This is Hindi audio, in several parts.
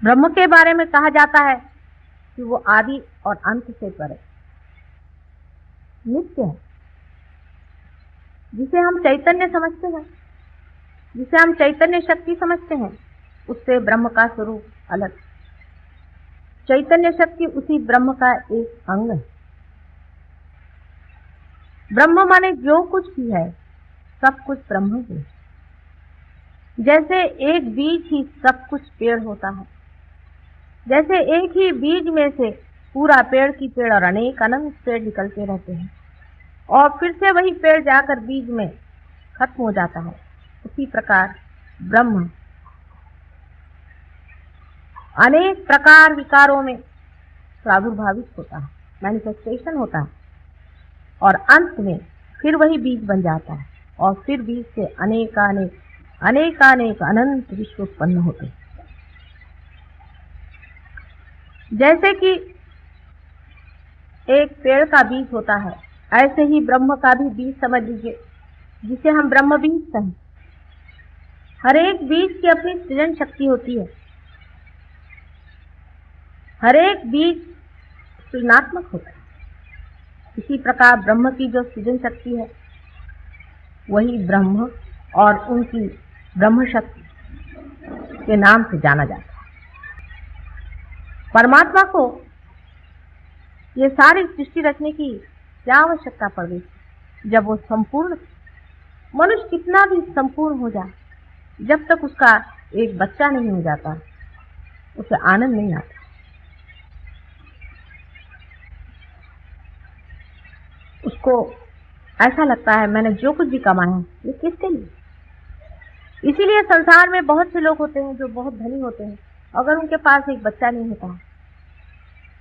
ब्रह्म के बारे में कहा जाता है कि वो आदि और अंत से परे नित्य है। जिसे हम चैतन्य समझते हैं, जिसे हम चैतन्य शक्ति समझते हैं, उससे ब्रह्म का स्वरूप अलग। चैतन्य शक्ति उसी ब्रह्म का एक अंग है। ब्रह्म माने जो कुछ भी है सब कुछ ब्रह्म है। जैसे एक बीज ही सब कुछ पेड़ होता है, जैसे एक ही बीज में से पूरा पेड़ की पेड़ और अनेक अनंत पेड़ निकलते रहते हैं और फिर से वही पेड़ जाकर बीज में खत्म हो जाता है, उसी प्रकार ब्रह्म अनेक प्रकार विकारों में प्रादुर्भावित होता है, मैनिफेस्टेशन होता है और अंत में फिर वही बीज बन जाता है और फिर बीज से अनेकानेक अनंत विश्व उत्पन्न होते हैं। जैसे कि एक पेड़ का बीज होता है, ऐसे ही ब्रह्म का भी बीज समझ लीजिए, जिसे हम ब्रह्म बीज कहें। हर एक बीज की अपनी सृजन शक्ति होती है, हर एक बीज सृजनात्मक होता है। इसी प्रकार ब्रह्म की जो सृजन शक्ति है वही ब्रह्म और उनकी ब्रह्म शक्ति के नाम से जाना जाता है। परमात्मा को ये सारी सृष्टि रचने की क्या आवश्यकता पड़ गई, जब वो संपूर्ण। मनुष्य कितना भी संपूर्ण हो जाए, जब तक उसका एक बच्चा नहीं हो जाता उसे आनंद नहीं आता। उसको ऐसा लगता है मैंने जो कुछ भी कमाया ये किसके लिए। इसीलिए संसार में बहुत से लोग होते हैं जो बहुत धनी होते हैं, अगर उनके पास एक बच्चा नहीं होता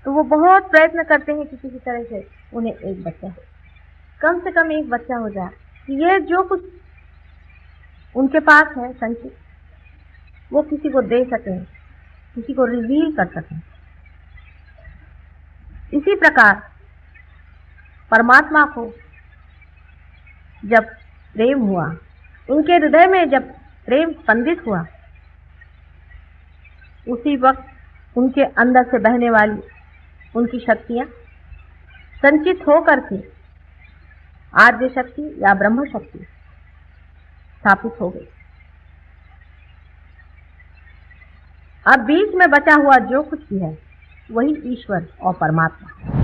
तो वो बहुत प्रयत्न करते हैं कि किसी तरह से उन्हें एक बच्चा हो, कम से कम एक बच्चा हो जाए, ये जो कुछ उनके पास है संचित वो किसी को दे सकें, किसी को रिवील कर सकें। इसी प्रकार परमात्मा को जब प्रेम हुआ, उनके हृदय में जब प्रेम स्पंदित हुआ, उसी वक्त उनके अंदर से बहने वाली उनकी शक्तियां संचित होकर के आद्य शक्ति या ब्रह्म शक्ति स्थापित हो गई। अब बीच में बचा हुआ जो कुछ भी है वही ईश्वर और परमात्मा।